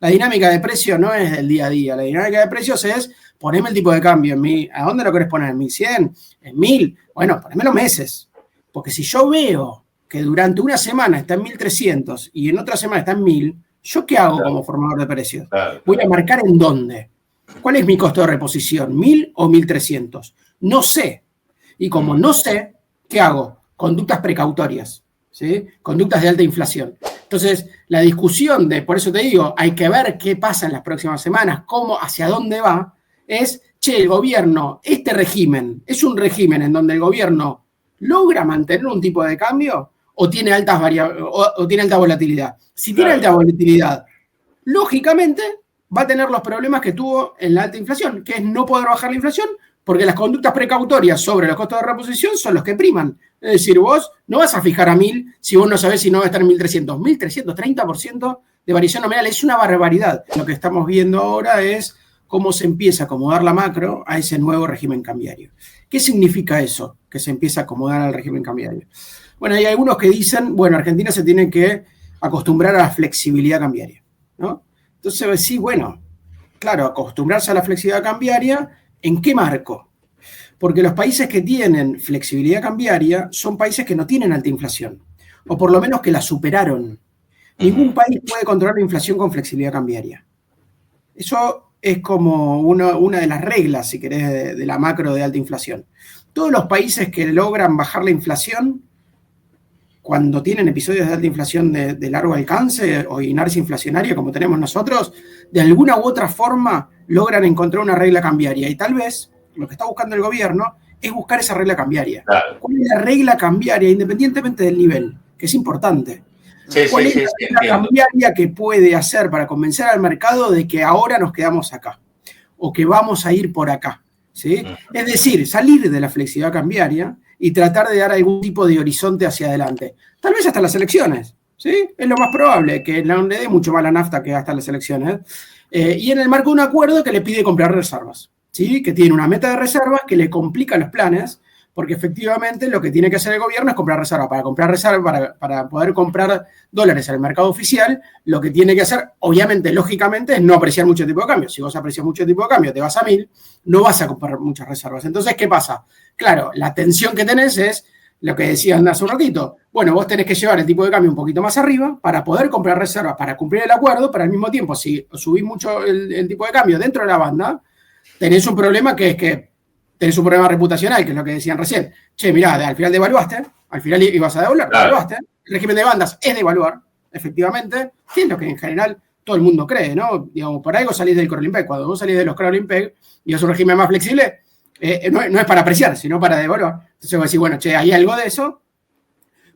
La dinámica de precios no es del día a día. La dinámica de precios es poneme el tipo de cambio en mil. ¿A dónde lo querés poner? ¿En 1100? ¿En 1000? Bueno, ponémelo meses. Porque si yo veo que durante una semana está en 1300 y en otra semana está en 1000, ¿yo qué hago como formador de precios? Voy a marcar en dónde. ¿Cuál es mi costo de reposición? ¿1000 o 1300? No sé. Y como no sé, ¿qué hago? Conductas precautorias, ¿sí? Conductas de alta inflación. Entonces, la discusión por eso te digo, hay que ver qué pasa en las próximas semanas, hacia dónde va, es, el gobierno, este régimen, ¿es un régimen en donde el gobierno logra mantener un tipo de cambio o tiene tiene alta volatilidad? Si tiene alta volatilidad, lógicamente va a tener los problemas que tuvo en la alta inflación, que es no poder bajar la inflación, porque las conductas precautorias sobre los costos de reposición son los que priman. Es decir, vos no vas a fijar a 1000 si vos no sabés si no va a estar en 1300. 1300, 30% de variación nominal es una barbaridad. Lo que estamos viendo ahora es cómo se empieza a acomodar la macro a ese nuevo régimen cambiario. ¿Qué significa eso, que se empieza a acomodar al régimen cambiario? Bueno, hay algunos que dicen, bueno, Argentina se tiene que acostumbrar a la flexibilidad cambiaria, ¿no? Entonces, sí, bueno, claro, acostumbrarse a la flexibilidad cambiaria, ¿en qué marco? Porque los países que tienen flexibilidad cambiaria son países que no tienen alta inflación, o por lo menos que la superaron. Ningún país puede controlar la inflación con flexibilidad cambiaria. Eso es como una de las reglas, si querés, de la macro de alta inflación. Todos los países que logran bajar la inflación, cuando tienen episodios de alta inflación de largo alcance o inercia inflacionaria como tenemos nosotros, de alguna u otra forma logran encontrar una regla cambiaria. Y tal vez lo que está buscando el gobierno es buscar esa regla cambiaria. Claro. ¿Cuál es la regla cambiaria, independientemente del nivel? Que es importante. ¿Cuál es la regla cambiaria que puede hacer para convencer al mercado de que ahora nos quedamos acá? O que vamos a ir por acá. ¿Sí? Es decir, salir de la flexibilidad cambiaria y tratar de dar algún tipo de horizonte hacia adelante. Tal vez hasta las elecciones, ¿sí? Es lo más probable, que le dé mucho más la nafta que hasta las elecciones. Y en el marco de un acuerdo que le pide comprar reservas, ¿sí? Que tiene una meta de reservas que le complica los planes, porque efectivamente lo que tiene que hacer el gobierno es comprar reservas. Para comprar reservas, para poder comprar dólares en el mercado oficial, lo que tiene que hacer, obviamente, lógicamente, es no apreciar mucho tipo de cambio. Si vos aprecias mucho tipo de cambio, te vas a 1000, no vas a comprar muchas reservas. Entonces, ¿qué pasa? Claro, la tensión que tenés es lo que decían hace un ratito. Bueno, vos tenés que llevar el tipo de cambio un poquito más arriba para poder comprar reservas, para cumplir el acuerdo, pero al mismo tiempo, si subís mucho el tipo de cambio dentro de la banda, tenés un problema que es que tenés un problema reputacional, que es lo que decían recién. Che, mirá, al final devaluaste, al final ibas a devolver, claro. Devaluaste. El régimen de bandas es devaluar, efectivamente, que es lo que en general todo el mundo cree, ¿no? Digamos, por algo salís del Crowell-Peg. Cuando vos salís de los Crowell-Peg y es un régimen más flexible, no es para apreciar, sino para devaluar. Entonces vos decís, bueno, che, hay algo de eso,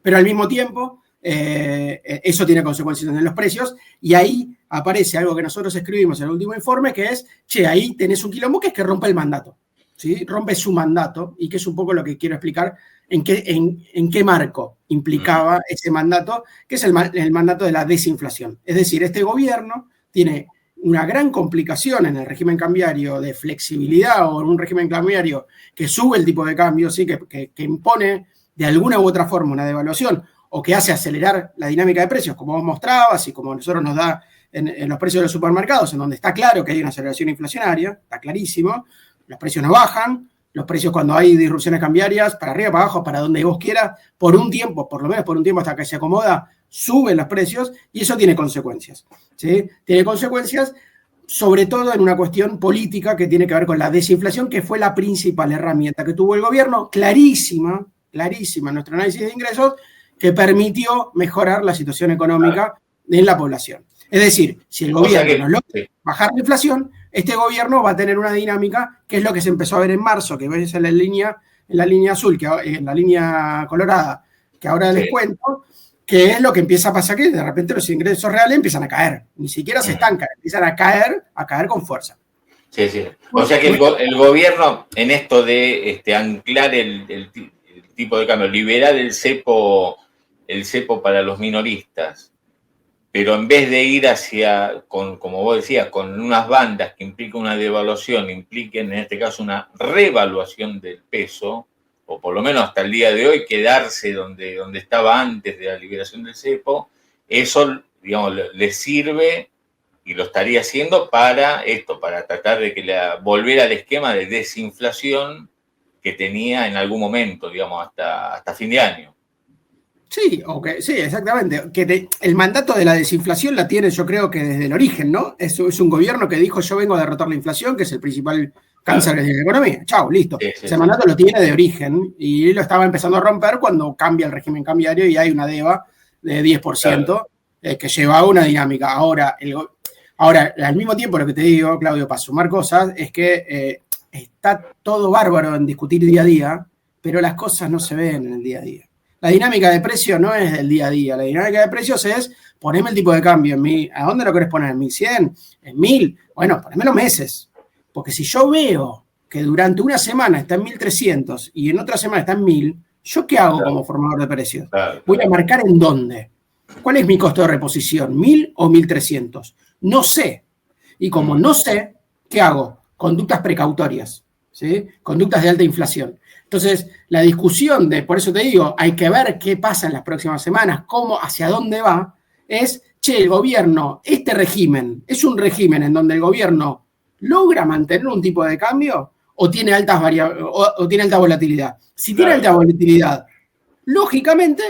pero al mismo tiempo eso tiene consecuencias en los precios y ahí aparece algo que nosotros escribimos en el último informe, que es, che, ahí tenés un quilombo que es que rompe el mandato. ¿Sí? Rompe su mandato, y que es un poco lo que quiero explicar en qué marco implicaba ese mandato, que es el mandato de la desinflación. Es decir, este gobierno tiene una gran complicación en el régimen cambiario de flexibilidad o en un régimen cambiario que sube el tipo de cambio, ¿sí? que impone de alguna u otra forma una devaluación o que hace acelerar la dinámica de precios, como vos mostrabas y como nosotros nos da en los precios de los supermercados, en donde está claro que hay una aceleración inflacionaria, está clarísimo. Los precios no bajan, los precios cuando hay disrupciones cambiarias, para arriba, para abajo, para donde vos quieras, por un tiempo, por lo menos por un tiempo hasta que se acomoda, suben los precios y eso tiene consecuencias. ¿Sí? Tiene consecuencias sobre todo en una cuestión política que tiene que ver con la desinflación, que fue la principal herramienta que tuvo el gobierno, clarísima en nuestro análisis de ingresos, que permitió mejorar la situación económica en la población. Es decir, si el gobierno no logra bajar la inflación, este gobierno va a tener una dinámica que es lo que se empezó a ver en marzo, que ves en la línea azul, en la línea colorada, que ahora les cuento, que es lo que empieza a pasar, que de repente los ingresos reales empiezan a caer, ni siquiera se estancan, empiezan a caer con fuerza. Sí, sí. O sea que el gobierno, en esto de anclar el tipo de cambio, liberar el cepo para los minoristas, pero en vez de ir hacia, como vos decías, con unas bandas que implican una devaluación, impliquen en este caso una revaluación del peso, o por lo menos hasta el día de hoy quedarse donde estaba antes de la liberación del cepo, eso, digamos, le sirve y lo estaría haciendo para tratar de volver al esquema de desinflación que tenía en algún momento, digamos, hasta fin de año. Sí, sí, exactamente. El mandato de la desinflación la tiene, yo creo que desde el origen, ¿no? Es un gobierno que dijo, yo vengo a derrotar la inflación, que es el principal cáncer que tiene la economía. Chao, listo. Ese mandato lo tiene de origen y lo estaba empezando a romper cuando cambia el régimen cambiario y hay una DEVA de 10% que lleva a una dinámica. Ahora, al mismo tiempo, lo que te digo, Claudio, para sumar cosas, es que está todo bárbaro en discutir día a día, pero las cosas no se ven en el día a día. La dinámica de precio no es del día a día. La dinámica de precios es ponerme el tipo de cambio en mí. ¿A dónde lo querés poner? ¿En 1100? ¿En 1000? Bueno, ponémelo meses. Porque si yo veo que durante una semana está en 1300 y en otra semana está en 1000, ¿yo qué hago como formador de precios? Voy a marcar en dónde. ¿Cuál es mi costo de reposición? ¿1000 o 1300? No sé. Y como no sé, ¿qué hago? Conductas precautorias, ¿sí? Conductas de alta inflación. Entonces, la discusión por eso te digo, hay que ver qué pasa en las próximas semanas, hacia dónde va, es, el gobierno, este régimen, ¿es un régimen en donde el gobierno logra mantener un tipo de cambio o tiene alta volatilidad? Si tiene alta volatilidad, lógicamente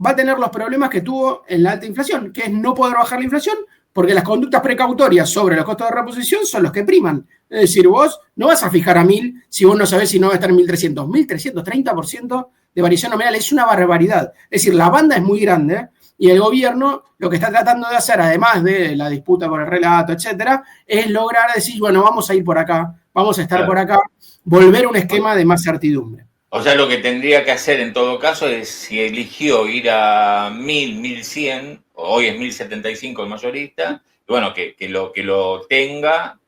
va a tener los problemas que tuvo en la alta inflación, que es no poder bajar la inflación, porque las conductas precautorias sobre los costos de reposición son los que priman. Es decir, vos no vas a fijar a 1000 si vos no sabés si no va a estar en 1300. 1300, 30% de variación nominal es una barbaridad. Es decir, la banda es muy grande y el gobierno lo que está tratando de hacer, además de la disputa por el relato, etcétera, es lograr decir, bueno, vamos a ir por acá, vamos a estar por acá, volver a un esquema de más certidumbre. O sea, lo que tendría que hacer en todo caso es, si eligió ir a 1000, 1100, hoy es 1075 el mayorista, bueno, que lo tenga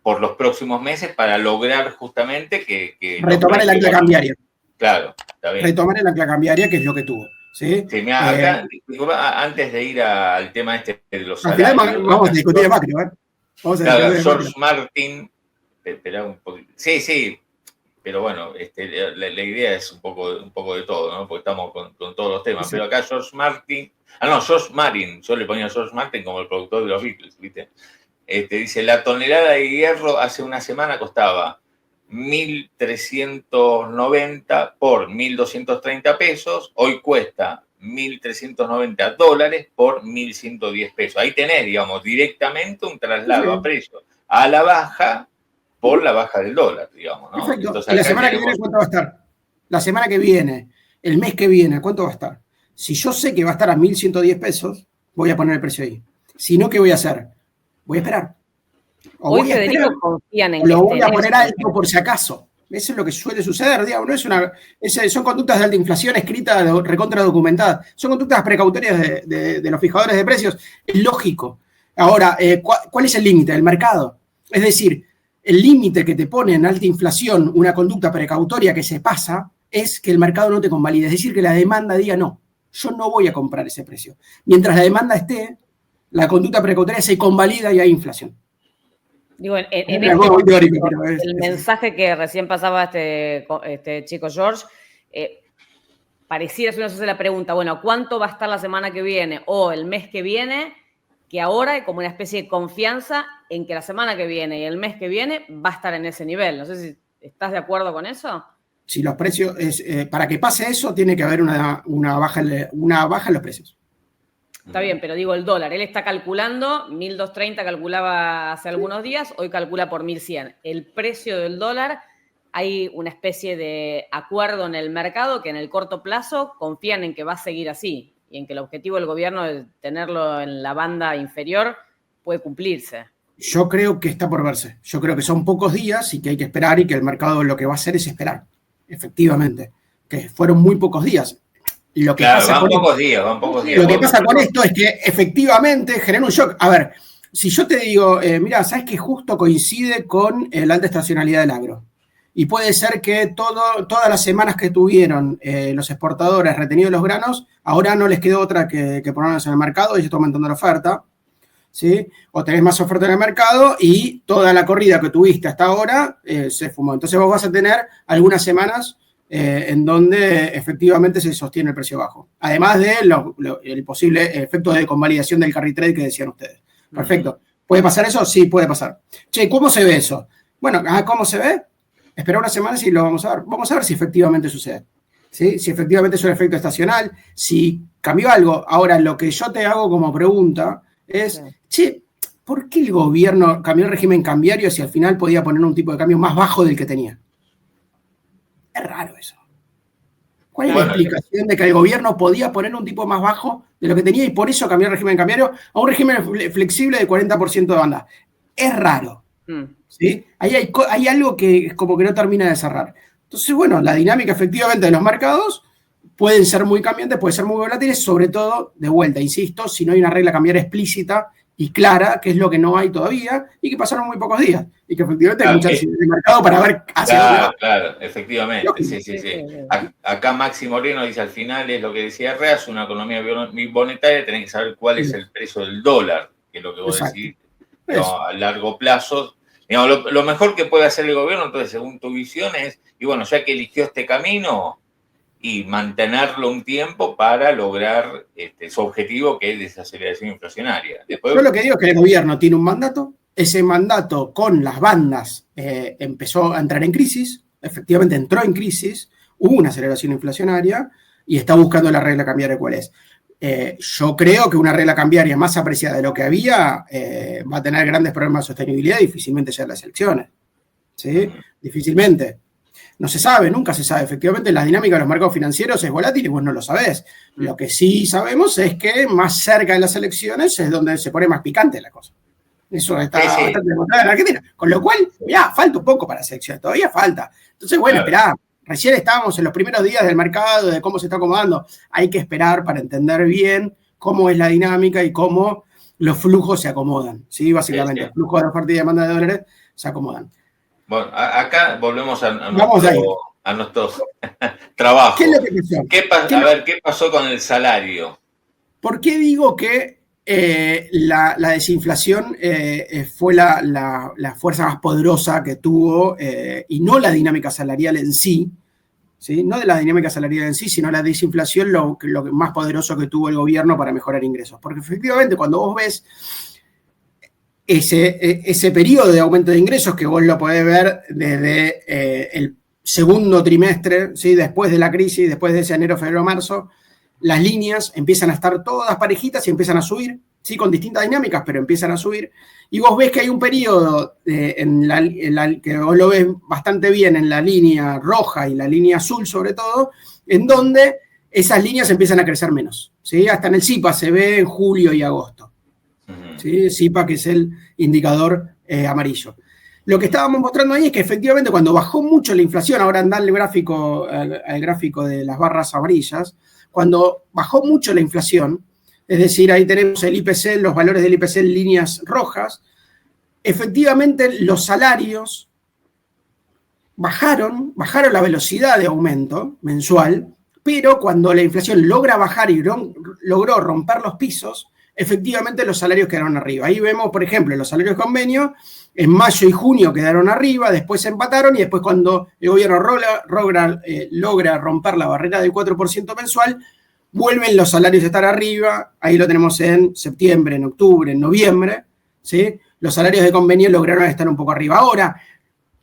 por los próximos meses para lograr justamente que retomar el ancla cambiaria. Claro, está bien. Retomar el ancla cambiaria, que es lo que tuvo. ¿Sí? Mira, acá, antes de ir al tema de los salarios. Al final vamos a discutir de Macri, ¿verdad? George Martin, espera un poquito. Sí, pero bueno, la idea es un poco de todo, ¿no? Porque estamos con todos los temas. Sí. Pero acá George Martin, George Martin, yo le ponía a George Martin como el productor de los Beatles, ¿viste? Dice, la tonelada de hierro hace una semana costaba 1.390 por 1.230 pesos, hoy cuesta 1.390 dólares por 1.110 pesos. Ahí tenés, digamos, directamente un traslado a precio a la baja por la baja del dólar, digamos, ¿no? Perfecto. Entonces, ¿y la semana que viene cuánto va a estar? La semana que viene, el mes que viene, ¿cuánto va a estar? Si yo sé que va a estar a 1.110 pesos, voy a poner el precio ahí. Si no, ¿qué voy a hacer? Voy a esperar. Hoy Federico confían en que lo voy a poner alto por si acaso. Eso es lo que suele suceder, digamos. No son conductas de alta inflación escritas, recontra documentadas. Son conductas precautorias de los fijadores de precios. Es lógico. Ahora, ¿cuál es el límite? El mercado. Es decir, el límite que te pone en alta inflación una conducta precautoria que se pasa es que el mercado no te convalide. Es decir, que la demanda diga no, yo no voy a comprar ese precio. Mientras la demanda esté, la conducta precautoria se convalida y hay inflación. Digo, el mensaje que recién pasaba este chico George, pareciera, si uno se hace la pregunta, bueno, ¿cuánto va a estar la semana que viene o el mes que viene? Que ahora hay como una especie de confianza en que la semana que viene y el mes que viene va a estar en ese nivel. No sé si estás de acuerdo con eso. Si los precios, para que pase eso, tiene que haber una baja en los precios. Está bien, pero digo el dólar. Él está calculando, 1.230 calculaba hace algunos días, hoy calcula por 1.100. El precio del dólar, hay una especie de acuerdo en el mercado que en el corto plazo confían en que va a seguir así y en que el objetivo del gobierno de tenerlo en la banda inferior puede cumplirse. Yo creo que está por verse. Yo creo que son pocos días y que hay que esperar y que el mercado lo que va a hacer es esperar. Efectivamente. Que fueron muy pocos días. Lo que pasa van pocos días. Lo que pasa con esto es que efectivamente genera un shock. A ver, si yo te digo, mira, ¿sabes que justo coincide con la alta estacionalidad del agro? Y puede ser que todas las semanas que tuvieron los exportadores retenidos los granos, ahora no les quedó otra que ponerlos en el mercado y se está aumentando la oferta, ¿sí? O tenés más oferta en el mercado y toda la corrida que tuviste hasta ahora se fumó. Entonces vos vas a tener algunas semanas en donde efectivamente se sostiene el precio bajo. Además de el posible efecto de convalidación del carry trade que decían ustedes. Perfecto. ¿Puede pasar eso? Sí, puede pasar. Che, ¿cómo se ve eso? Bueno, ¿cómo se ve? Espera unas semanas y lo vamos a ver. Vamos a ver si efectivamente sucede. ¿Sí? Si efectivamente es un efecto estacional, si cambió algo. Ahora, lo que yo te hago como pregunta es, che, ¿por qué el gobierno cambió el régimen cambiario si al final podía poner un tipo de cambio más bajo del que tenía? Es raro eso. ¿Cuál es la explicación de que el gobierno podía poner un tipo más bajo de lo que tenía y por eso cambió el régimen cambiario a un régimen flexible de 40% de banda? Es raro. ¿Sí? Ahí hay algo que como que no termina de cerrar. Entonces, bueno, la dinámica efectivamente de los mercados pueden ser muy cambiantes, pueden ser muy volátiles, sobre todo, de vuelta, insisto, si no hay una regla cambiaria explícita y clara, que es lo que no hay todavía, y que pasaron muy pocos días, y que efectivamente hay muchas decisiones de mercado para ver hacia dónde va. Claro, efectivamente, sí. Acá Maxi Moreno dice, al final es lo que decía Rea, es una economía monetaria, tenés que saber cuál es el precio del dólar, que es lo que vos decís, no, a largo plazo. Digamos, lo mejor que puede hacer el gobierno, entonces, según tu visión, es, y bueno, ya que eligió este camino, y mantenerlo un tiempo para lograr su objetivo, que es desaceleración inflacionaria. Después, yo lo que digo es que el gobierno tiene un mandato, ese mandato con las bandas empezó a entrar en crisis, efectivamente entró en crisis, hubo una aceleración inflacionaria y está buscando la regla cambiaria cuál es. Yo creo que una regla cambiaria más apreciada de lo que había va a tener grandes problemas de sostenibilidad y difícilmente llegar a las elecciones. ¿Sí? Difícilmente. No se sabe, nunca se sabe. Efectivamente, la dinámica de los mercados financieros es volátil y vos no lo sabés. Lo que sí sabemos es que más cerca de las elecciones es donde se pone más picante la cosa. Eso está bastante demostrado en Argentina. Con lo cual, ya falta un poco para las elecciones, todavía falta. Entonces, bueno, esperá. Recién estábamos en los primeros días del mercado, de cómo se está acomodando. Hay que esperar para entender bien cómo es la dinámica y cómo los flujos se acomodan. ¿Sí? Básicamente, el flujo de oferta y demanda de dólares se acomodan. Bueno, acá volvemos a nuestro trabajo. ¿Qué es lo que pasó? ¿Qué pasó con el salario? ¿Por qué digo que la desinflación fue la fuerza más poderosa que tuvo y no la dinámica salarial en sí? ¿Sí? No de la dinámica salarial en sí, sino la desinflación, lo más poderoso que tuvo el gobierno para mejorar ingresos. Porque efectivamente, cuando vos ves ese periodo de aumento de ingresos, que vos lo podés ver desde el segundo trimestre, ¿sí? Después de la crisis, después de ese enero, febrero, marzo, las líneas empiezan a estar todas parejitas y empiezan a subir, ¿sí? Con distintas dinámicas, pero empiezan a subir. Y vos ves que hay un periodo que vos lo ves bastante bien en la línea roja y la línea azul, sobre todo, en donde esas líneas empiezan a crecer menos, ¿sí? Hasta en el CIPA se ve en julio y agosto. ¿Sí? CIPA, que es el indicador amarillo. Lo que estábamos mostrando ahí es que efectivamente cuando bajó mucho la inflación, ahora anda el gráfico de las barras amarillas, cuando bajó mucho la inflación, es decir, ahí tenemos el IPC, los valores del IPC en líneas rojas, efectivamente los salarios bajaron la velocidad de aumento mensual, pero cuando la inflación logra bajar y logró romper los pisos, efectivamente los salarios quedaron arriba. Ahí vemos, por ejemplo, los salarios de convenio, en mayo y junio quedaron arriba, después se empataron y después cuando el gobierno logra romper la barrera del 4% mensual, vuelven los salarios a estar arriba. Ahí lo tenemos en septiembre, en octubre, en noviembre, ¿sí? Los salarios de convenio lograron estar un poco arriba. Ahora,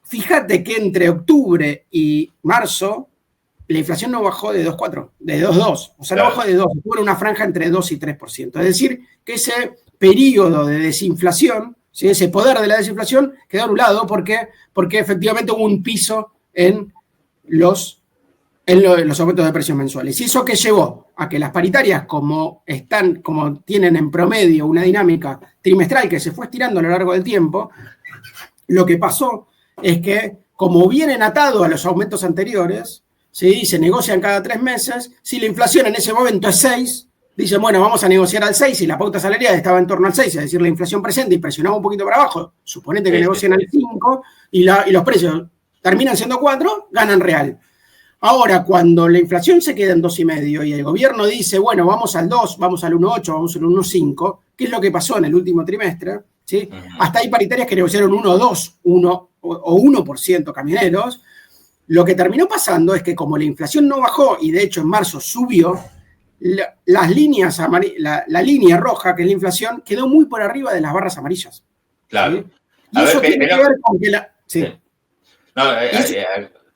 fíjate que entre octubre y marzo, la inflación no bajó de 2,4, de 2,2. O sea, no bajó de 2, tuvo una franja entre 2 y 3%. Es decir, que ese periodo de desinflación, ¿sí? Ese poder de la desinflación quedó anulado porque efectivamente hubo un piso en los aumentos de precios mensuales. ¿Y eso qué llevó? A que las paritarias, como tienen en promedio una dinámica trimestral que se fue estirando a lo largo del tiempo, lo que pasó es que, como vienen atados a los aumentos anteriores, ¿sí? Se negocian cada 3 meses. Si la inflación en ese momento es 6, dicen, bueno, vamos a negociar al 6 y la pauta salarial estaba en torno al 6, es decir, la inflación presente y presionaba un poquito para abajo. Suponete que negocian al 5 y los precios terminan siendo 4, ganan real. Ahora, cuando la inflación se queda en 2,5 y el gobierno dice, bueno, vamos al 2, vamos al 1,8, vamos al 1,5, ¿qué es lo que pasó en el último trimestre? ¿Sí? Hasta hay paritarias que negociaron 1,2, 1 o 1% camioneros. Lo que terminó pasando es que como la inflación no bajó y de hecho en marzo subió, la línea roja, que es la inflación, quedó muy por arriba de las barras amarillas. Claro. ¿sí? Y eso tiene que ver con que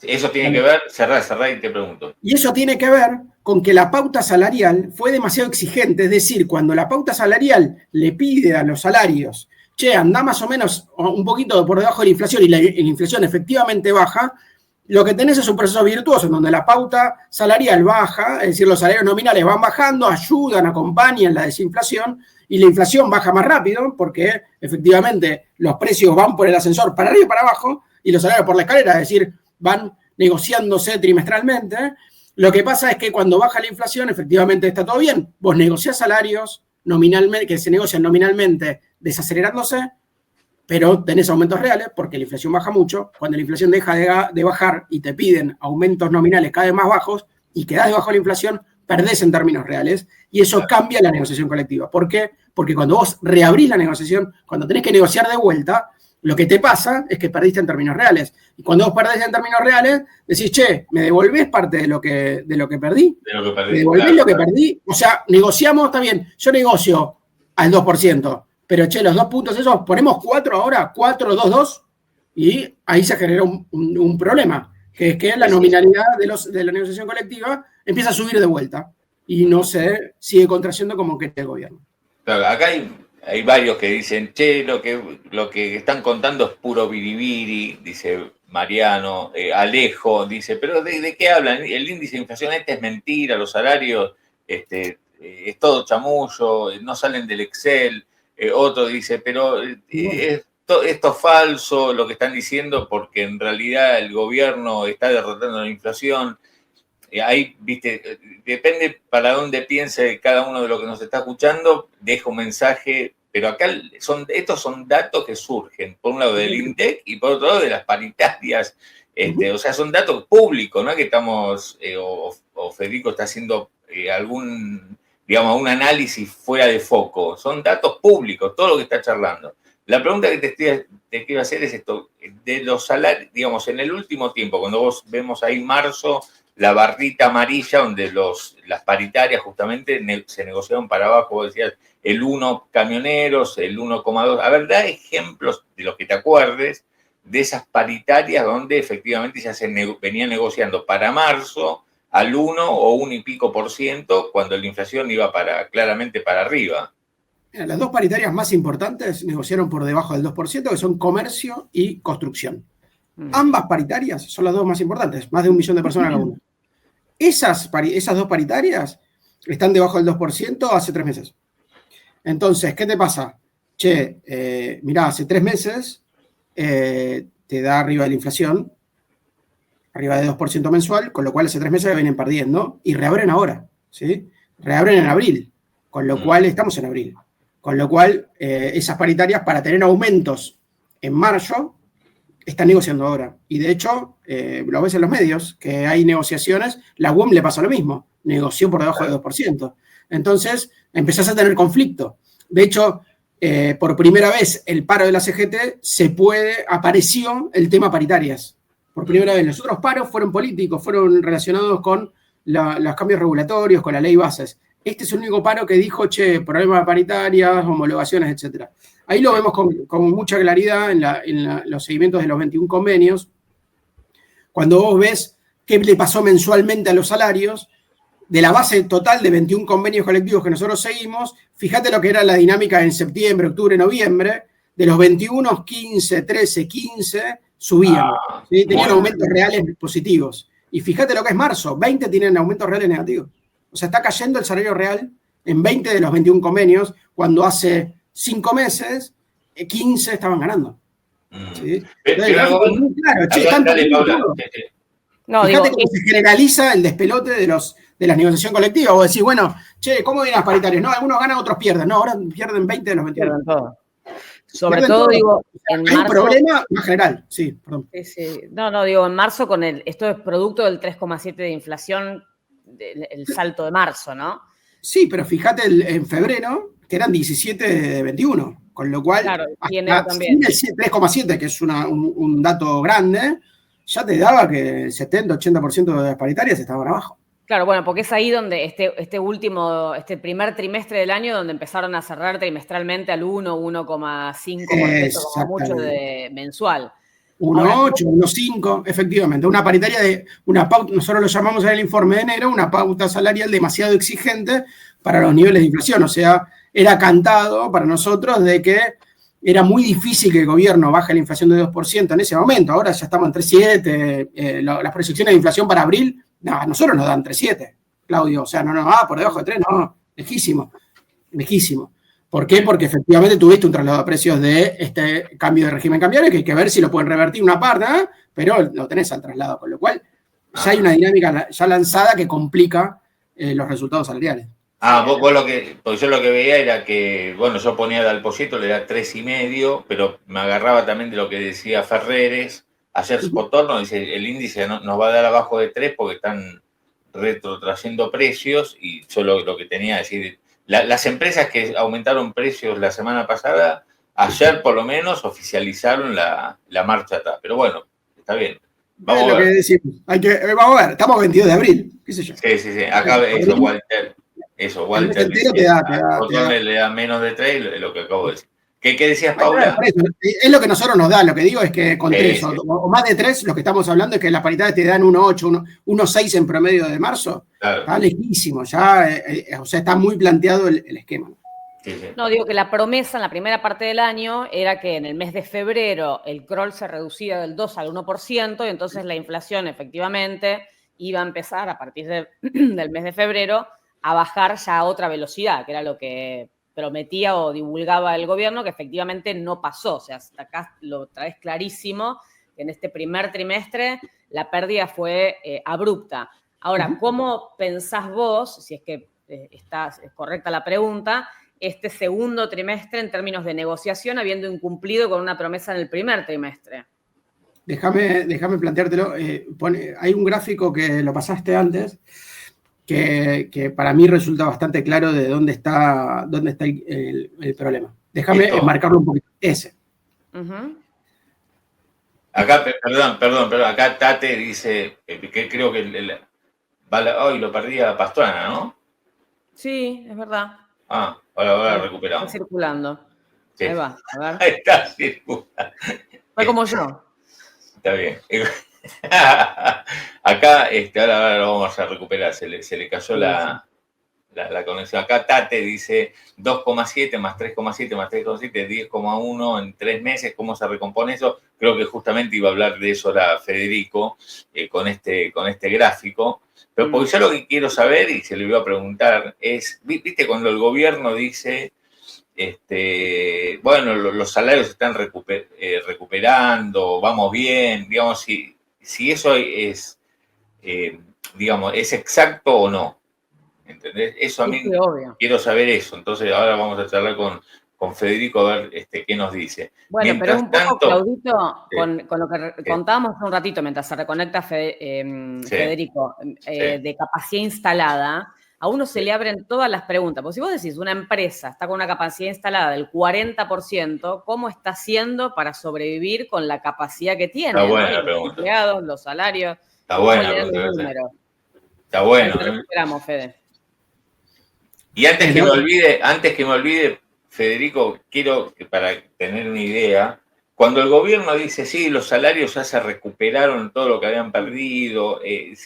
eso tiene que ver, cerrá y te pregunto. Y eso tiene que ver con que la pauta salarial fue demasiado exigente, es decir, cuando la pauta salarial le pide a los salarios, che, anda más o menos un poquito por debajo de la inflación y la inflación efectivamente baja, lo que tenés es un proceso virtuoso en donde la pauta salarial baja, es decir, los salarios nominales van bajando, ayudan, acompañan la desinflación y la inflación baja más rápido porque efectivamente los precios van por el ascensor para arriba y para abajo y los salarios por la escalera, es decir, van negociándose trimestralmente. Lo que pasa es que cuando baja la inflación, efectivamente está todo bien. Vos negociás salarios nominalmente, que se negocian nominalmente desacelerándose, pero tenés aumentos reales porque la inflación baja mucho. Cuando la inflación deja de bajar y te piden aumentos nominales cada vez más bajos y quedás debajo de la inflación, perdés en términos reales y eso cambia la negociación colectiva. ¿Por qué? Porque cuando vos reabrís la negociación, cuando tenés que negociar de vuelta, lo que te pasa es que perdiste en términos reales. Y cuando vos perdés en términos reales, decís, che, ¿me devolvés parte de lo que perdí? ¿Me devolvés lo que perdí? O sea, negociamos, está bien, yo negocio al 2%, pero che, los 2 puntos esos, ponemos 4 ahora, 4, 2, 2, y ahí se genera un problema, que es que la nominalidad de la negociación colectiva empieza a subir de vuelta y no se sigue contrayendo como que el gobierno. Claro, acá hay varios que dicen, che, lo que están contando es puro biribiri, dice Mariano, Alejo, dice, pero ¿de qué hablan? El índice de inflación es mentira, los salarios es todo chamullo, no salen del Excel. Otro dice, pero esto es falso lo que están diciendo porque en realidad el gobierno está derrotando la inflación. Ahí, viste, depende para dónde piense cada uno de los que nos está escuchando, dejo un mensaje, pero acá estos son datos que surgen, por un lado del INDEC y por otro lado de las paritarias, o sea, son datos públicos, ¿no? Que estamos, o Federico está haciendo un análisis fuera de foco, son datos públicos, todo lo que está charlando. La pregunta que te quiero hacer es esto, de los salarios, digamos, en el último tiempo, cuando vos vemos ahí marzo, la barrita amarilla, donde las paritarias justamente se negociaron para abajo, vos decías, el 1 camioneros, el 1,2. A ver, da ejemplos de los que te acuerdes de esas paritarias donde efectivamente ya se venía negociando para marzo al 1 o 1 y pico % cuando la inflación iba claramente para arriba. Mira, las 2 paritarias más importantes negociaron por debajo del 2%, que son comercio y construcción. Ambas paritarias son las 2 más importantes, más de 1 millón de personas cada una. Esas 2 paritarias están debajo del 2% hace 3 meses. Entonces, ¿qué te pasa? Che, mirá, hace 3 meses te da arriba de la inflación, arriba de 2% mensual, con lo cual hace 3 meses vienen perdiendo y reabren ahora, ¿sí? Reabren en abril, con lo cual estamos en abril. Con lo cual, esas paritarias, para tener aumentos en mayo, están negociando ahora. Y de hecho, lo ves en los medios, que hay negociaciones, la UOM le pasó lo mismo, negoció por debajo del 2%. Entonces, empezás a tener conflicto. De hecho, por primera vez, el paro de la CGT apareció el tema paritarias. Por primera vez, los otros paros fueron políticos, fueron relacionados con los cambios regulatorios, con la ley bases. Este es el único paro que dijo, che, problema de paritarias, homologaciones, etc. Ahí lo vemos con mucha claridad en los seguimientos de los 21 convenios. Cuando vos ves qué le pasó mensualmente a los salarios, de la base total de 21 convenios colectivos que nosotros seguimos, fíjate lo que era la dinámica en septiembre, octubre, noviembre, de los 21, 15, 13, 15, subían. ¿Sí? Tenían aumentos reales positivos. Y fíjate lo que es marzo, 20 tienen aumentos reales negativos. O sea, está cayendo el salario real en 20 de los 21 convenios, cuando hace 5 meses, 15 estaban ganando. ¿Sí? Claro, fíjate cómo se generaliza el despelote de la negociación colectiva. Vos decís, bueno, che, ¿cómo vienen las paritarias? No, algunos ganan, otros pierden. No, ahora pierden 20 de los 21. Pierden todo. Sobre todo, digo, en marzo. Hay un problema más general, sí, perdón. Sí. No, digo, en marzo esto es producto del 3,7 de inflación, el salto de marzo, ¿no? Sí, pero fíjate en febrero, que eran 17 de 21, con lo cual, claro, también. El 3,7, que es un dato grande, ya te daba que el 70-80% de las paritarias estaban abajo. Claro, bueno, porque es ahí donde este primer trimestre del año, donde empezaron a cerrar trimestralmente al 1,5% como mucho de mensual. 1,8, 1,5, efectivamente. Una paritaria de una pauta, nosotros lo llamamos en el informe de enero, una pauta salarial demasiado exigente para los niveles de inflación. O sea, era cantado para nosotros de que era muy difícil que el gobierno baje la inflación de 2% en ese momento. Ahora ya estamos en 3,7. Las proyecciones de inflación para abril, a nosotros nos dan 3,7, Claudio. O sea, no nos va por debajo de 3, no, lejísimo, lejísimo. ¿Por qué? Porque efectivamente tuviste un traslado de precios de este cambio de régimen cambiario que hay que ver si lo pueden revertir una parte, pero lo tenés al traslado, con lo cual ya hay una dinámica ya lanzada que complica los resultados salariales. Pues yo lo que veía era que, bueno, yo ponía de Alposito, le da 3,5, pero me agarraba también de lo que decía Ferreres. Ayer Spotorno dice, el índice nos va a dar abajo de 3 porque están retrotrayendo precios, y yo lo que tenía que decir, las empresas que aumentaron precios la semana pasada, ayer por lo menos oficializaron la marcha atrás. Pero bueno, está bien. Vamos a ver. Vamos a ver, estamos a 22 de abril, qué sé yo. Sí. Acá eso, Walter dice, le da menos de 3, lo que acabo de decir. ¿Qué decías, Paula? Es lo que nosotros nos da, lo que digo es que con 3 o más de 3, lo que estamos hablando es que las paritarias te dan 1,8, 1,6 en promedio de marzo. Claro. Está lejísimo, ya, o sea, está muy planteado el esquema. Sí. No, digo que la promesa en la primera parte del año era que en el mes de febrero el CROL se reducía del 2 al 1%, y entonces la inflación efectivamente iba a empezar a partir del mes de febrero a bajar ya a otra velocidad, que era lo que prometía o divulgaba el gobierno, que efectivamente no pasó. O sea, hasta acá lo traes clarísimo, que en este primer trimestre la pérdida fue abrupta. Ahora, ¿cómo pensás vos, si es que es correcta la pregunta, este segundo trimestre en términos de negociación, habiendo incumplido con una promesa en el primer trimestre? Déjame planteártelo. Hay un gráfico que lo pasaste antes, que para mí resulta bastante claro de dónde está el problema. Déjame marcarlo un poquito. Ese. Acá, perdón, acá Tate dice que creo que lo perdí a Pastrana, ¿no? Sí, es verdad. Ahora recuperamos. Está circulando. Sí. Ahí va, a ver. Ahí está circulando. Fue como yo. Está bien. Acá, ahora lo vamos a recuperar, se le cayó la conexión. Acá Tate dice 2,7 más 3,7 más 3,7, 10,1 en 3 meses. ¿Cómo se recompone eso? Creo que justamente iba a hablar de eso ahora Federico con este gráfico. Pero porque yo lo que quiero saber, y se le iba a preguntar, es, ¿viste cuando el gobierno dice, bueno, los salarios se están recuperando, vamos bien, digamos, si eso es, digamos, es exacto o no? ¿Entendés? Eso a mí, quiero saber eso. Entonces ahora vamos a charlar con Federico a ver qué nos dice. Bueno, mientras pero un poco, tanto, Claudito, con lo que contábamos hace un ratito mientras se reconecta Federico, de capacidad instalada, a uno se le abren todas las preguntas. Porque si vos decís, una empresa está con una capacidad instalada del 40%, ¿cómo está haciendo para sobrevivir con la capacidad que tiene? Está buena la pregunta. Los empleados, los salarios. Está buena la pregunta. Está bueno. Esperamos, Fede. Y antes que me olvide, Federico, quiero que para tener una idea, cuando el gobierno dice, sí, los salarios ya se recuperaron todo lo que habían perdido,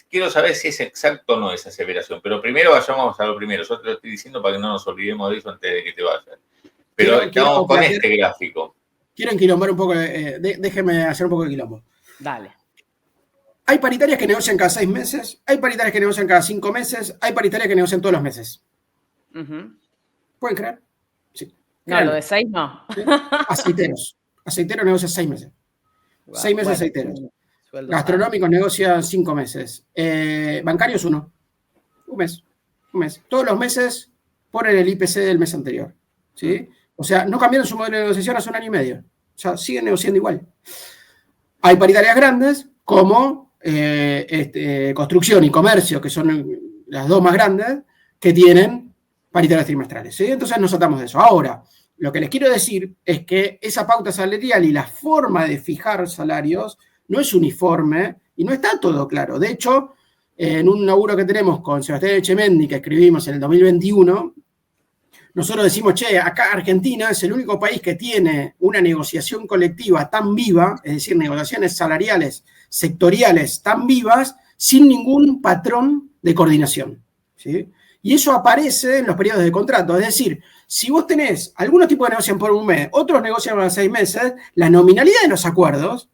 quiero saber si es exacto o no esa aseveración. Pero primero vayamos a lo primero. Yo te lo estoy diciendo para que no nos olvidemos de eso antes de que te vayas. Pero estamos con este gráfico. Quiero enquilombar un poco, déjeme hacer un poco de quilombo. Dale. Hay paritarias que negocian cada 6 meses, hay paritarias que negocian cada 5 meses, hay paritarias que negocian todos los meses. ¿Pueden creer? Sí. No, lo de 6 no. Aceiteros. Aceiteros negocia 6 meses. 6 meses aceiteros. Gastronómicos negocian 5 meses. Bancarios 1. Un mes. Todos los meses ponen el IPC del mes anterior. ¿Sí? O sea, no cambiaron su modelo de negociación hace 1 año y medio. O sea, siguen negociando igual. Hay paritarias grandes como construcción y comercio, que son las dos más grandes, que tienen paritarias trimestrales, ¿sí? Entonces nos tratamos de eso. Ahora, lo que les quiero decir es que esa pauta salarial y la forma de fijar salarios no es uniforme y no está todo claro. De hecho, en un laburo que tenemos con Sebastián Echemendi, que escribimos en el 2021, nosotros decimos, che, acá Argentina es el único país que tiene una negociación colectiva tan viva, es decir, negociaciones salariales, sectoriales tan vivas, sin ningún patrón de coordinación, ¿sí? Y eso aparece en los periodos de contrato. Es decir, si vos tenés algunos tipos de negocian por un mes, otros negocian por 6 meses, la nominalidad de los acuerdos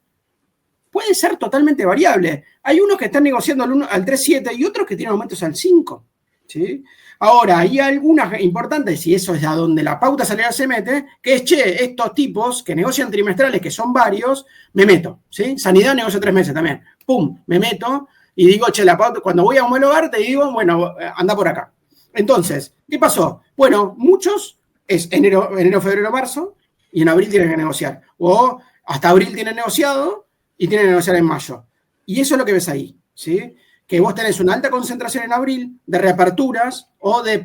puede ser totalmente variable. Hay unos que están negociando al 3,7 y otros que tienen aumentos al 5, ¿sí? Ahora, hay algunas importantes, y eso es a donde la pauta salarial se mete, que es, che, estos tipos que negocian trimestrales, que son varios, me meto, ¿sí? Sanidad negocia 3 meses también. Pum, me meto y digo, che, la pauta, cuando voy a homologar te digo, bueno, anda por acá. Entonces, ¿qué pasó? Bueno, muchos es enero, febrero, marzo, y en abril tienen que negociar. O hasta abril tienen negociado y tienen que negociar en mayo. Y eso es lo que ves ahí, ¿sí? Que vos tenés una alta concentración en abril de reaperturas o de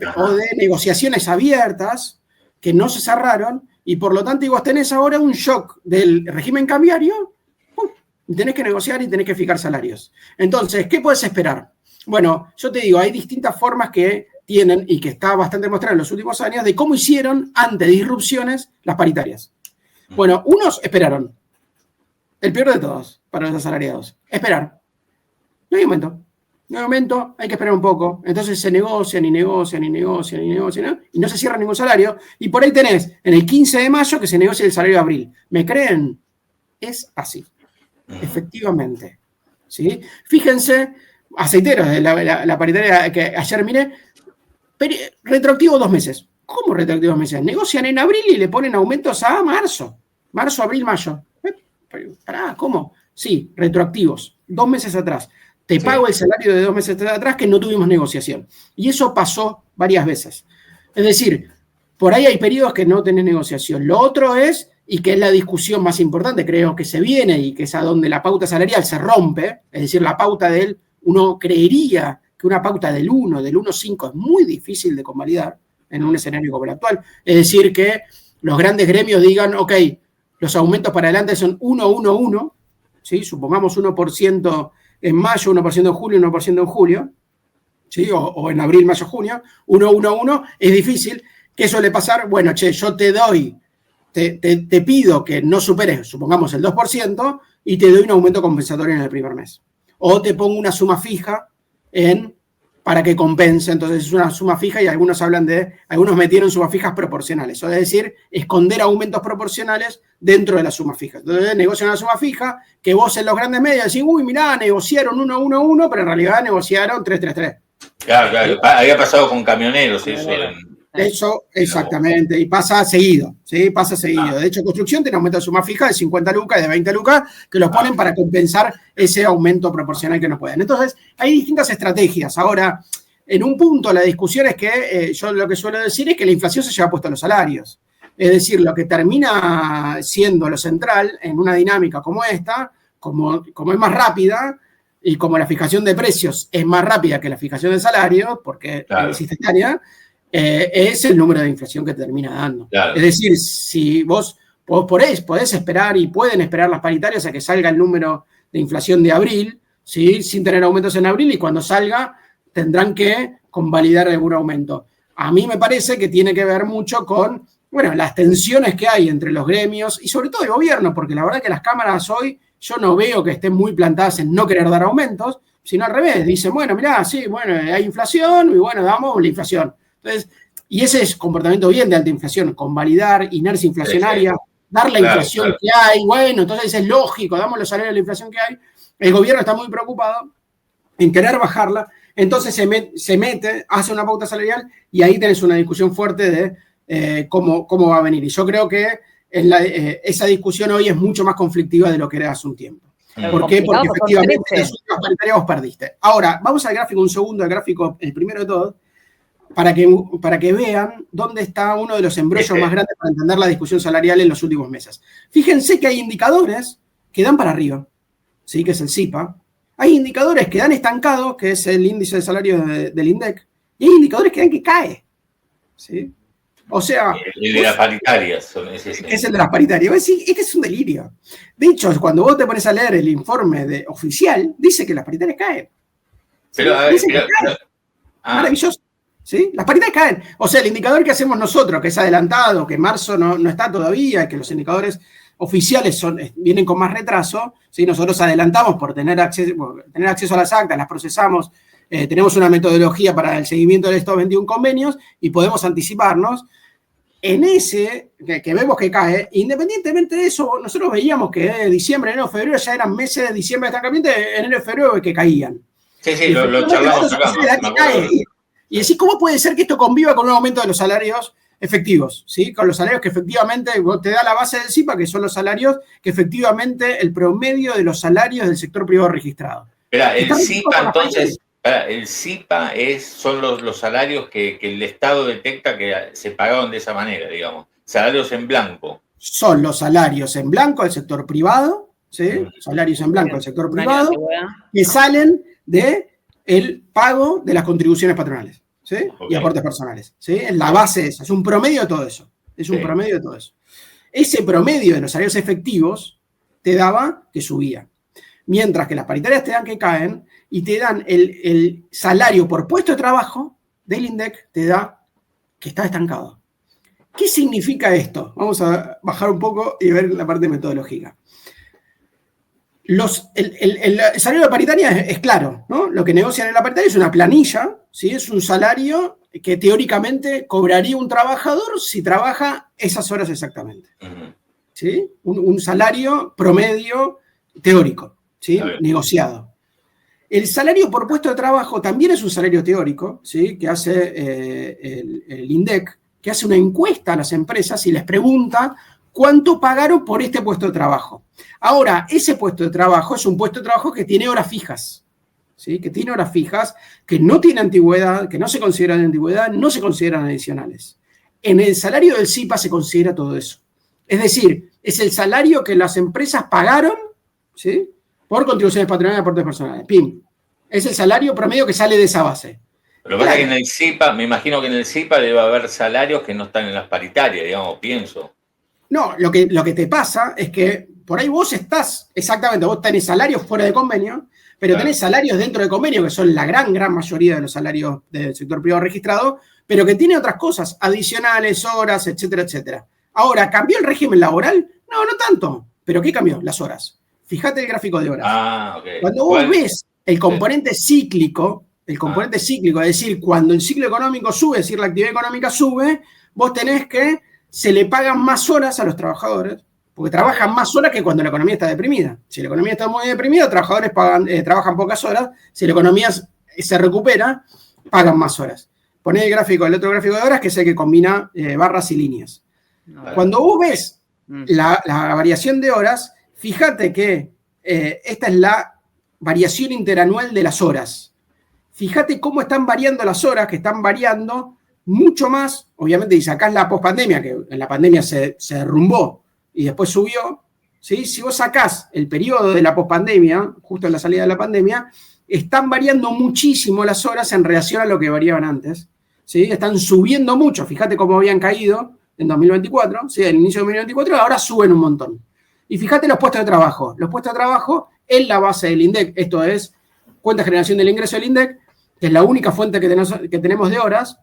negociaciones abiertas que no se cerraron, y por lo tanto vos tenés ahora un shock del régimen cambiario, y tenés que negociar y tenés que fijar salarios. Entonces, ¿qué puedes esperar? Bueno, yo te digo, hay distintas formas que tienen, y que está bastante mostrado en los últimos años, de cómo hicieron ante disrupciones las paritarias. Bueno, unos esperaron. El peor de todos para los asalariados. Esperar. No hay aumento. No hay aumento, hay que esperar un poco. Entonces se negocian y negocian y negocian y negocian, ¿no? Y no se cierra ningún salario. Y por ahí tenés en el 15 de mayo que se negocia el salario de abril. ¿Me creen? Es así. Efectivamente. ¿Sí? Fíjense, aceiteros de la paritaria que ayer miré, retroactivo 2 meses. ¿Cómo retroactivo 2 meses? Negocian en abril y le ponen aumentos a marzo. Marzo, abril, mayo. Pará, ¿cómo? Sí, retroactivos. 2 meses atrás. Te pago el salario de 2 meses atrás que no tuvimos negociación. Y eso pasó varias veces. Es decir, por ahí hay periodos que no tenés negociación. Lo otro es, y que es la discusión más importante, creo que se viene, y que es a donde la pauta salarial se rompe, es decir, la pauta del, uno creería que una pauta del 1, del 1,5 es muy difícil de convalidar en un escenario como el actual. Es decir, que los grandes gremios digan, ok, los aumentos para adelante son 1, 1, 1, ¿sí? Supongamos 1% en mayo, 1% en julio, 1% en julio, ¿sí? O en abril, mayo, junio, 1, 1, 1, es difícil. ¿Qué suele pasar? Bueno, che, yo te doy, te pido que no superes, supongamos, el 2% y te doy un aumento compensatorio en el primer mes. O te pongo una suma fija para que compense. Entonces es una suma fija, y algunos metieron sumas fijas proporcionales. O es decir, esconder aumentos proporcionales dentro de la suma fija. Entonces negocian una suma fija que vos en los grandes medios decís, uy, mirá, negociaron 1, 1, 1, pero en realidad negociaron 3, 3, 3. Claro. Había pasado con camioneros eso. Eso, exactamente, y pasa seguido, ¿sí? Pasa seguido. De hecho, construcción tiene aumento de suma fija de 50 lucas, de 20 lucas, que los ponen para compensar ese aumento proporcional que no pueden. Entonces, hay distintas estrategias. Ahora, en un punto, la discusión es que yo lo que suelo decir es que la inflación se lleva puesto a los salarios. Es decir, lo que termina siendo lo central en una dinámica como esta, como es más rápida, y como la fijación de precios es más rápida que la fijación de salarios, porque es instantánea, es el número de inflación que termina dando. Claro. Es decir, si vos podés esperar, y pueden esperar las paritarias a que salga el número de inflación de abril, ¿sí? Sin tener aumentos en abril, y cuando salga tendrán que convalidar algún aumento. A mí me parece que tiene que ver mucho con, bueno, las tensiones que hay entre los gremios y sobre todo el gobierno, porque la verdad que las cámaras hoy yo no veo que estén muy plantadas en no querer dar aumentos, sino al revés. Dicen, bueno, mirá, sí, bueno, hay inflación y bueno, damos la inflación. Entonces, y ese es comportamiento bien de alta inflación, convalidar, inercia inflacionaria, dar la inflación que hay. Bueno, entonces es lógico, damos los salarios de la inflación que hay. El gobierno está muy preocupado en querer bajarla, entonces se mete, hace una pauta salarial, y ahí tenés una discusión fuerte de cómo va a venir. Y yo creo que esa discusión hoy es mucho más conflictiva de lo que era hace un tiempo. ¿Por qué? Porque efectivamente las últimas paritarias vos perdiste. Ahora, vamos al gráfico un segundo, el gráfico, el primero de todos, para que vean dónde está uno de los embrollos más grandes para entender la discusión salarial en los últimos meses. Fíjense que hay indicadores que dan para arriba, ¿sí? Que es el CIPA. Hay indicadores que dan estancado, que es el índice de salario del INDEC, y hay indicadores que dan que cae, ¿sí? O sea... El de las paritarias. Es el de las paritarias. Es que es un delirio. De hecho, cuando vos te pones a leer el informe oficial, dice que las paritarias caen. Pero, a ver, maravilloso. ¿Sí? Las paritarias caen. O sea, el indicador que hacemos nosotros, que es adelantado, que marzo no está todavía, que los indicadores oficiales vienen con más retraso, ¿sí? Nosotros adelantamos por tener acceso a las actas, las procesamos, tenemos una metodología para el seguimiento de estos 21 convenios y podemos anticiparnos. En ese, que vemos que cae, independientemente de eso, nosotros veíamos que diciembre, enero, febrero ya eran meses de diciembre de estancamiento, enero y febrero que caían. Sí, lo charlamos acá. Y decir, ¿cómo puede ser que esto conviva con un aumento de los salarios efectivos? ¿Sí? Con los salarios que efectivamente te da la base del CIPA, que son los salarios que efectivamente el promedio de los salarios del sector privado registrado. Espera, el CIPA entonces, el CIPA son los salarios que el Estado detecta que se pagaron de esa manera, digamos. Salarios en blanco. Son los salarios en blanco del sector privado, ¿sí? Salarios en blanco del sector privado, que salen del pago de las contribuciones patronales, ¿sí? Okay. Y aportes personales, ¿sí? Es la base esa, es un promedio de todo eso. Promedio de todo eso. Ese promedio de los salarios efectivos te daba que subía. Mientras que las paritarias te dan que caen y te dan el salario por puesto de trabajo del INDEC, te da que está estancado. ¿Qué significa esto? Vamos a bajar un poco y ver la parte metodológica. El salario de paritaria es claro, ¿no? Lo que negocian en la paritaria es una planilla, ¿sí? Es un salario que teóricamente cobraría un trabajador si trabaja esas horas exactamente, ¿sí? Un salario promedio teórico, ¿sí? Negociado. El salario por puesto de trabajo también es un salario teórico, ¿sí? Que hace el INDEC, que hace una encuesta a las empresas y les pregunta cuánto pagaron por este puesto de trabajo. Ahora, ese puesto de trabajo es un puesto de trabajo que tiene horas fijas, ¿sí? Que tiene horas fijas, que no tiene antigüedad, que no se consideran de antigüedad, no se consideran adicionales. En el salario del CIPA se considera todo eso. Es decir, es el salario que las empresas pagaron, ¿sí? Por contribuciones patronales y aportes personales. ¡Pim! Es el salario promedio que sale de esa base. Pero pasa que en el CIPA, me imagino que en el CIPA debe haber salarios que no están en las paritarias, digamos, pienso. No, lo que te pasa es que por ahí vos vos tenés salarios fuera de convenio, pero tenés salarios dentro de convenio, que son la gran mayoría de los salarios del sector privado registrado, pero que tiene otras cosas, adicionales, horas, etcétera, etcétera. Ahora, ¿cambió el régimen laboral? No tanto. ¿Pero qué cambió? Las horas. Fíjate el gráfico de horas. Okay. Cuando vos ves el componente cíclico, es decir, cuando el ciclo económico sube, es decir, la actividad económica sube, vos tenés que se le pagan más horas a los trabajadores, porque trabajan más horas que cuando la economía está deprimida. Si la economía está muy deprimida, los trabajadores trabajan pocas horas. Si la economía se recupera, pagan más horas. Poné el otro gráfico de horas, que es el que combina barras y líneas. Cuando vos ves la variación de horas, fíjate que esta es la variación interanual de las horas. Fíjate cómo están variando las horas, que están variando mucho más, obviamente, y sacás la pospandemia, que en la pandemia se derrumbó y después subió, ¿sí? Si vos sacás el periodo de la pospandemia, justo en la salida de la pandemia, están variando muchísimo las horas en relación a lo que variaban antes, ¿sí? Están subiendo mucho, fíjate cómo habían caído en 2024, ¿sí? Al inicio de 2024, ahora suben un montón. Y fíjate los puestos de trabajo. Los puestos de trabajo en la base del INDEC, esto es cuenta de generación del ingreso del INDEC, que es la única fuente que tenemos de horas.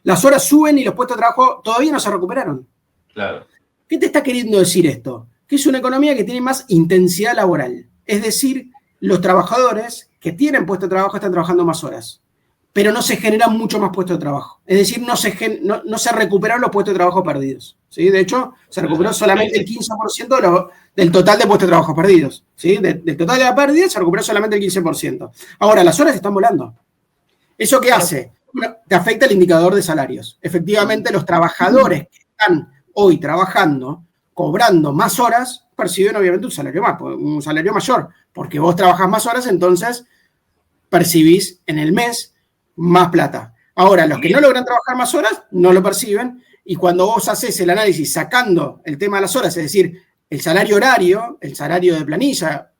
Las horas suben y los puestos de trabajo todavía no se recuperaron. Claro. ¿Qué te está queriendo decir esto? Que es una economía que tiene más intensidad laboral. Es decir, los trabajadores que tienen puesto de trabajo están trabajando más horas, pero no se generan mucho más puestos de trabajo. Es decir, no se recuperaron los puestos de trabajo perdidos, ¿sí? De hecho, se recuperó solamente el 15% del total de puestos de trabajo perdidos, ¿sí? Del total de la pérdida se recuperó solamente el 15%. Ahora, las horas están volando. ¿Eso qué hace? Bueno, te afecta el indicador de salarios. Efectivamente, los trabajadores que están hoy trabajando, cobrando más horas, perciben obviamente un salario mayor, porque vos trabajás más horas, entonces percibís en el mes más plata. Ahora, los que no logran trabajar más horas, no lo perciben, y cuando vos haces el análisis sacando el tema de las horas, es decir, el salario horario, el salario de planilla,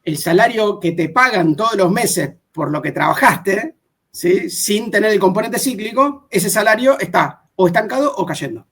el salario que te pagan todos los meses por lo que trabajaste, ¿sí? Sin tener el componente cíclico, ese salario está o estancado o cayendo.